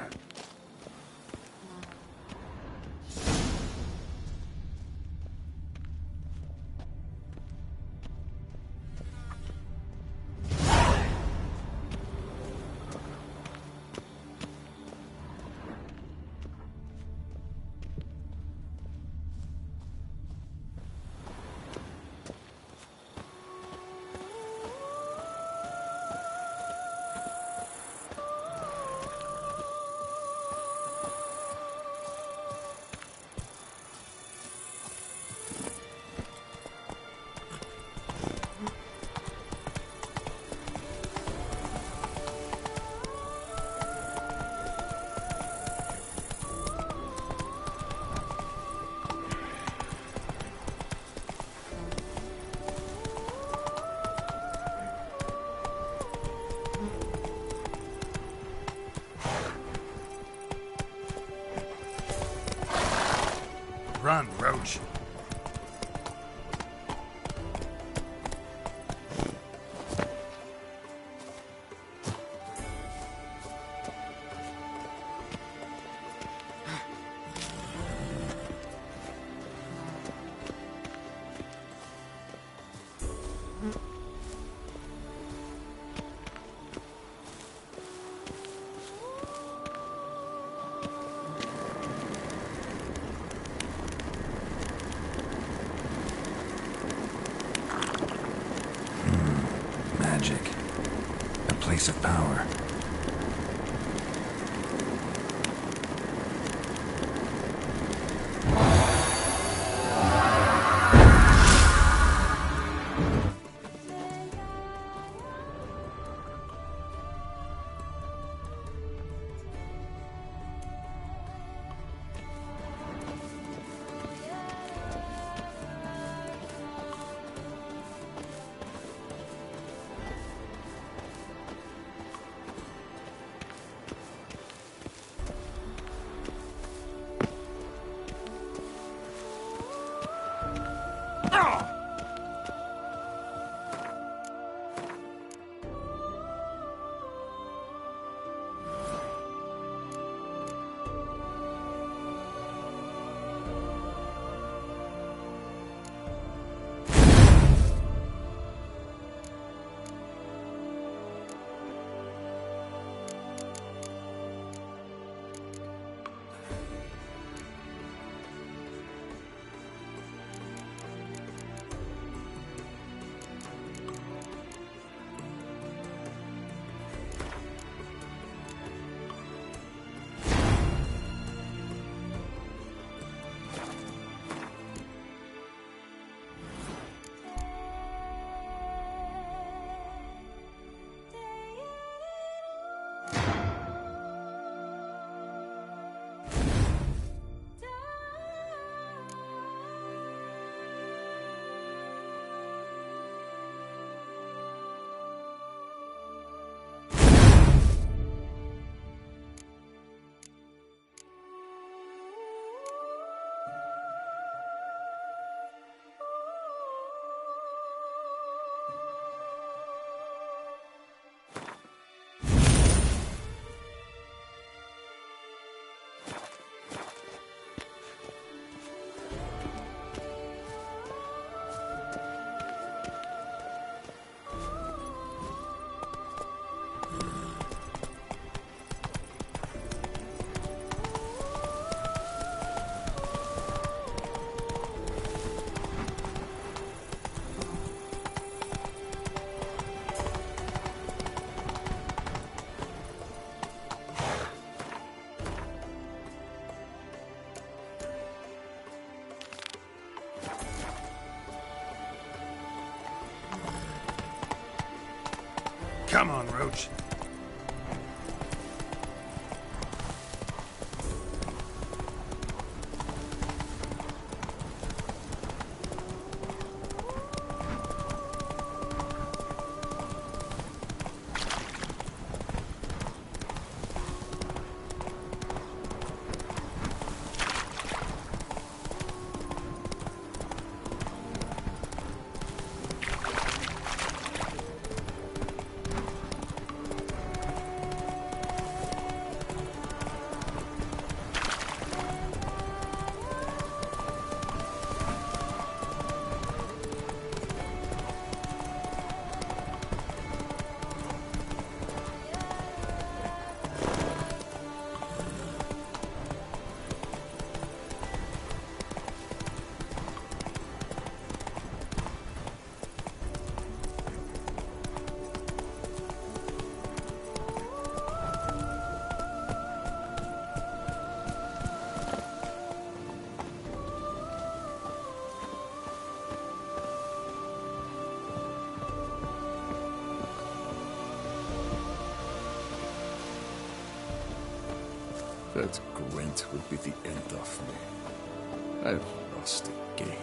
Run, Roach. place of power. Come on, Roach. That Gwent will be the end of me. I've lost again.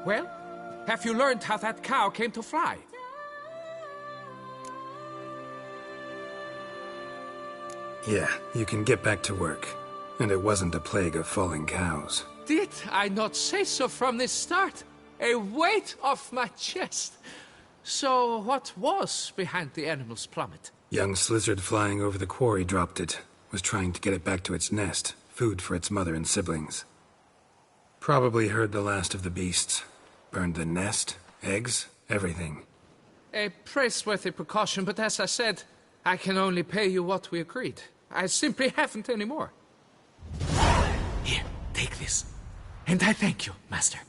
Well, have you learned how that cow came to fly? Yeah, you can get back to work. And it wasn't a plague of falling cows. Did I not say so from the start? A weight off my chest. So what was behind the animal's plummet? Young Slizzard flying over the quarry dropped it. Was trying to get it back to its nest. Food for its mother and siblings. Probably heard the last of the beasts. Burned the nest, eggs, everything. A praiseworthy precaution, but as I said, I can only pay you what we agreed. I simply haven't any more. Here, take this. And I thank you, Master.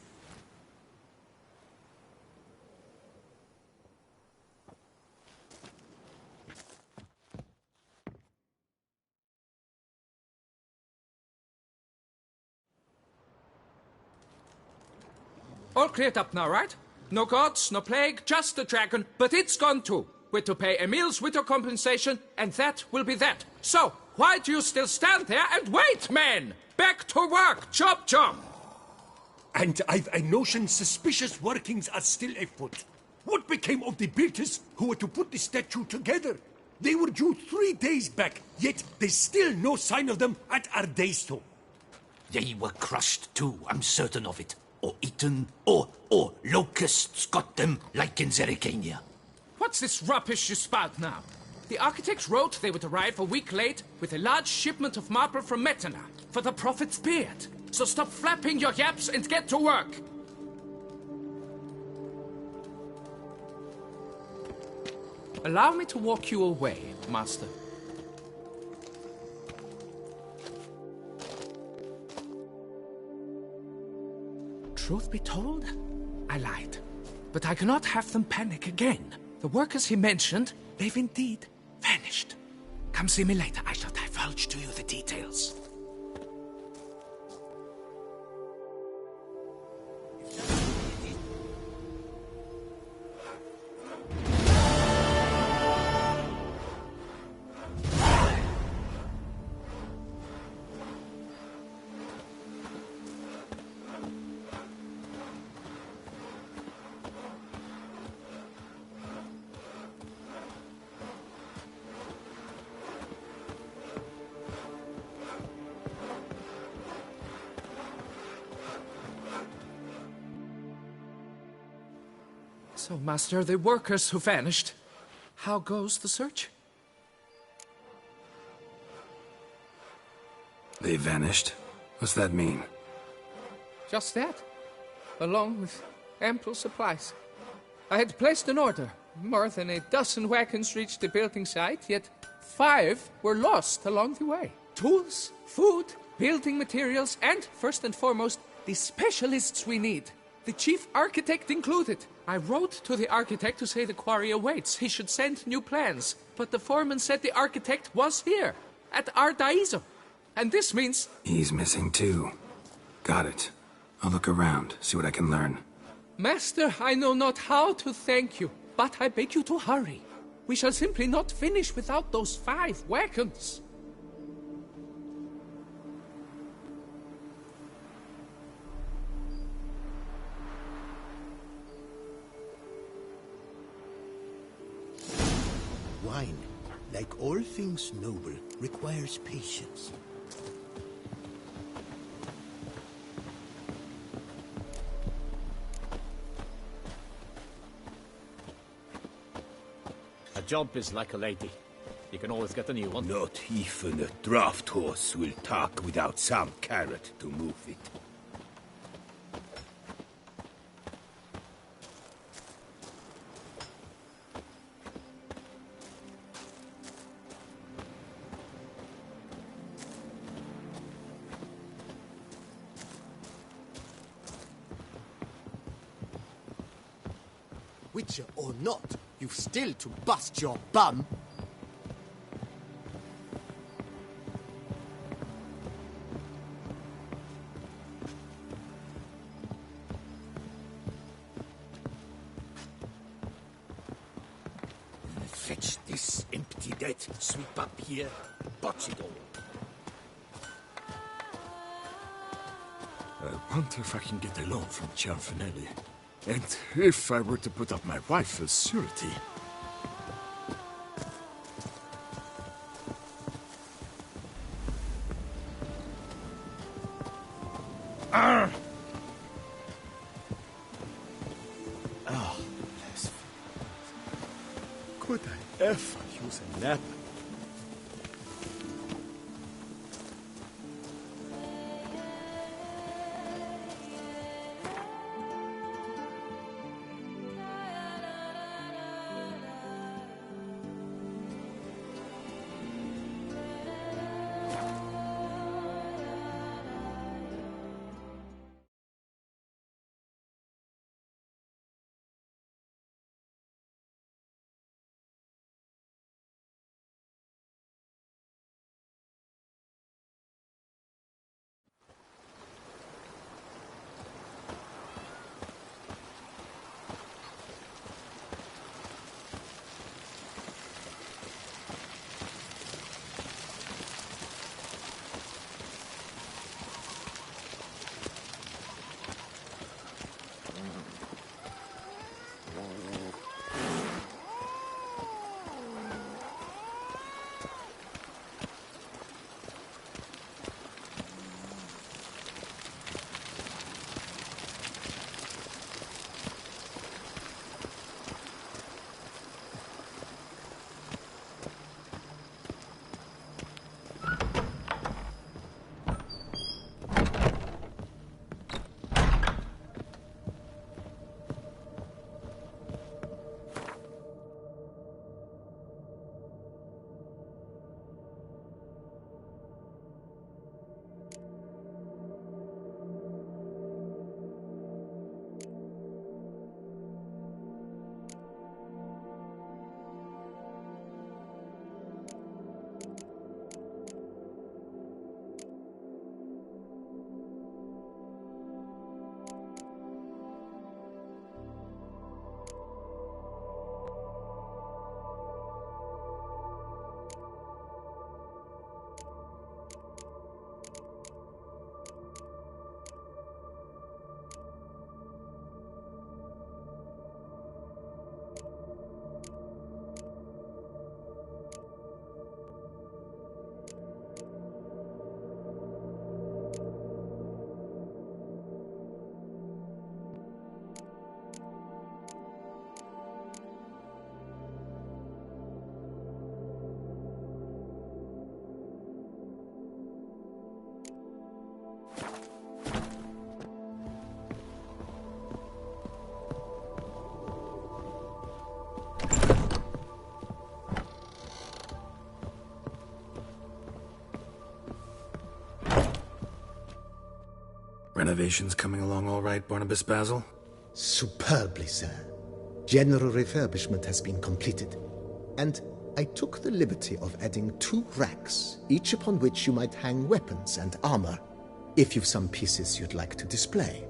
All cleared up now, right? No gods, no plague, just the dragon, but it's gone too. We're to pay Emil's widow compensation, and that will be that. So, why do you still stand there and wait, men? Back to work, chop chop! And I've a notion suspicious workings are still afoot. What became of the builders who were to put the statue together? They were due 3 days back, yet there's still no sign of them at Ardeisto. They were crushed too, I'm certain of it. Or eaten, or locusts got them, like in Zerrikania. What's this rubbish you spout now? The architects wrote they would arrive a week late with a large shipment of marble from Metana for the prophet's beard. So stop flapping your yaps and get to work. Allow me to walk you away, Master. Truth be told, I lied. But I cannot have them panic again. The workers he mentioned, they've indeed vanished. Come see me later. I shall divulge to you the details. So, Master, the workers who vanished, how goes the search? They vanished? What's that mean? Just that, along with ample supplies. I had placed an order. More than a dozen wagons reached the building site, yet 5 were lost along the way. Tools, food, building materials, and, first and foremost, the specialists we need. The chief architect included. I wrote to the architect to say the quarry awaits. He should send new plans. But the foreman said the architect was here, at Ardeisto. And this means... He's missing too. Got it. I'll look around, see what I can learn. Master, I know not how to thank you, but I beg you to hurry. We shall simply not finish without those 5 wagons. Wine, like all things noble, requires patience. A job is like a lady. You can always get a new one. Not even a draft horse will talk without some carrot to move it. Witcher or not, you've still to bust your bum. Fetch this empty net, sweep up here, botch it all. I wonder if I can get a loan from Cianfinelli. And if I were to put up my wife as surety... Would I ever use a nap? Renovations coming along all right, Barnabas Basil? Superbly, sir. General refurbishment has been completed. And I took the liberty of adding 2 racks, each upon which you might hang weapons and armor, if you've some pieces you'd like to display.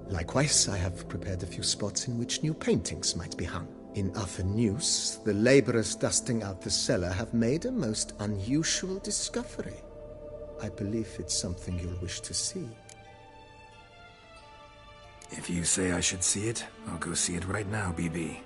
Likewise, I have prepared a few spots in which new paintings might be hung. In other news, the laborers dusting out the cellar have made a most unusual discovery. I believe it's something you'll wish to see. If you say I should see it, I'll go see it right now, BB.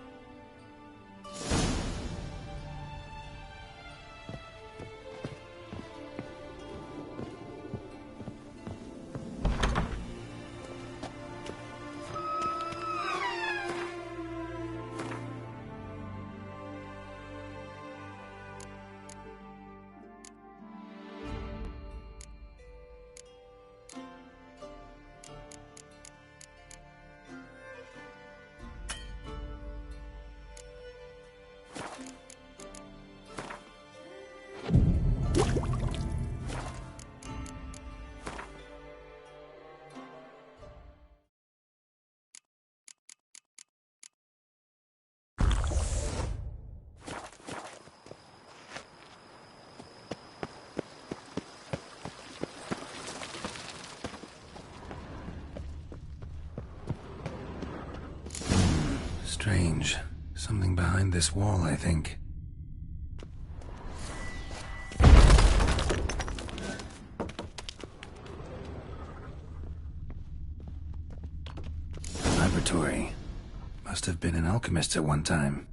Strange. Something behind this wall, I think. Laboratory. Must have been an alchemist at one time.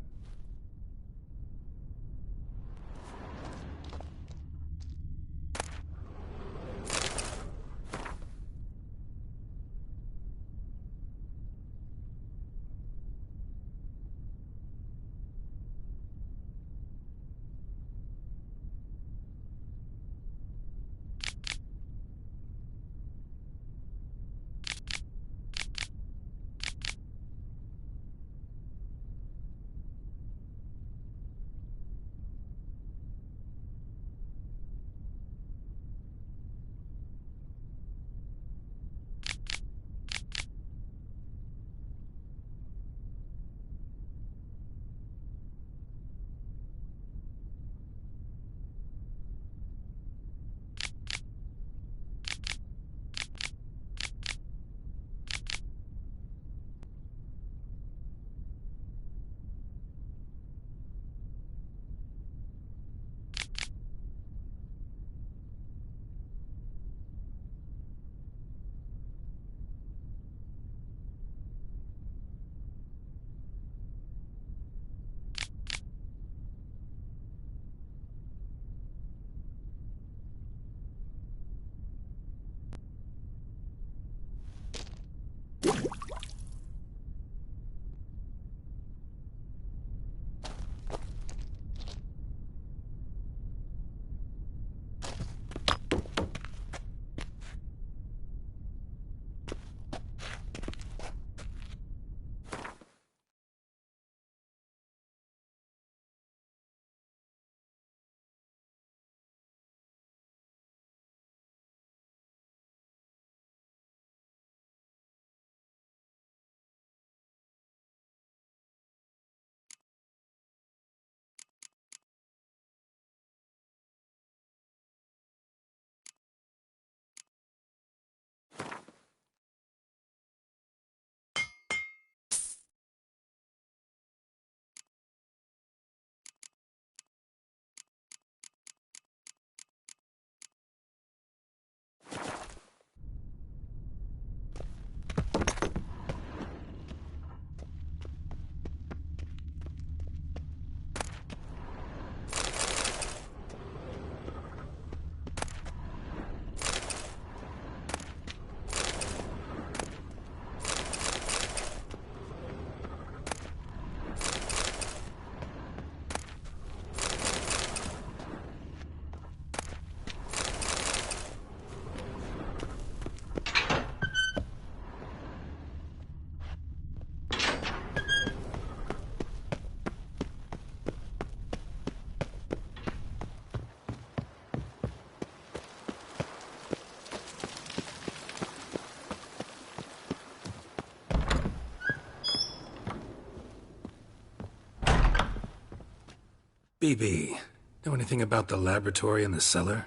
BB, know anything about the laboratory in the cellar?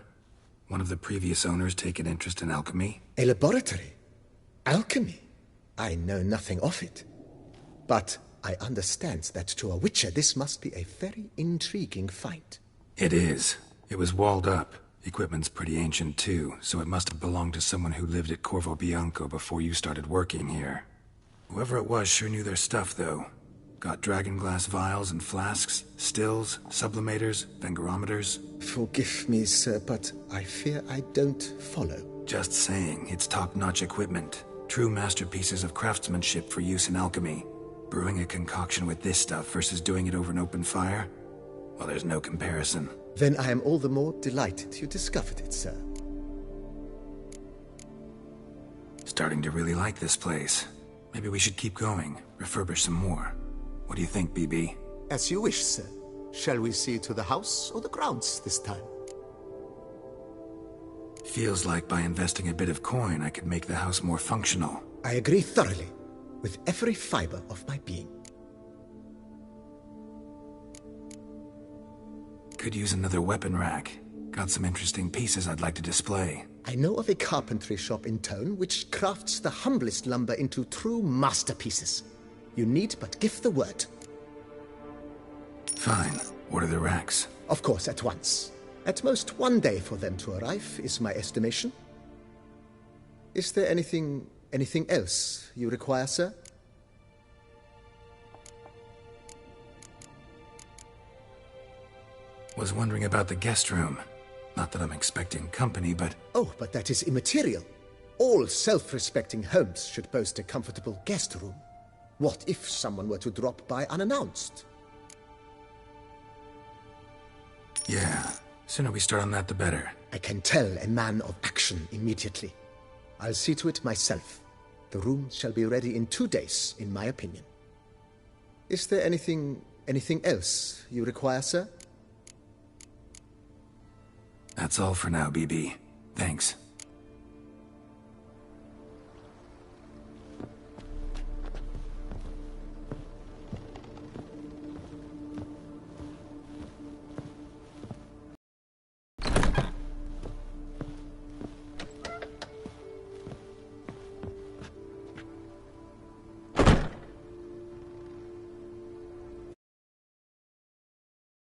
One of the previous owners take an interest in alchemy? A laboratory? Alchemy? I know nothing of it. But I understand that to a witcher this must be a very intriguing find. It is. It was walled up. Equipment's pretty ancient too, so it must have belonged to someone who lived at Corvo Bianco before you started working here. Whoever it was sure knew their stuff, though. Got dragonglass vials and flasks, stills, sublimators, vengerometers. Forgive me, sir, but I fear I don't follow. Just saying, it's top-notch equipment. True masterpieces of craftsmanship for use in alchemy. Brewing a concoction with this stuff versus doing it over an open fire? Well, there's no comparison. Then I am all the more delighted you discovered it, sir. Starting to really like this place. Maybe we should keep going, refurbish some more. What do you think, BB? As you wish, sir. Shall we see to the house or the grounds this time? Feels like by investing a bit of coin, I could make the house more functional. I agree thoroughly, with every fiber of my being. Could use another weapon rack. Got some interesting pieces I'd like to display. I know of a carpentry shop in town which crafts the humblest lumber into true masterpieces. You need but give the word. Fine. Order the racks. Of course, at once. At most 1 day for them to arrive, is my estimation. Is there anything else you require, sir? Was wondering about the guest room. Not that I'm expecting company, but... Oh, but that is immaterial. All self-respecting homes should boast a comfortable guest room. What if someone were to drop by unannounced? Yeah. Sooner we start on that, the better. I can tell a man of action immediately. I'll see to it myself. The room shall be ready in 2 days, in my opinion. Is there anything else you require, sir? That's all for now, BB. Thanks.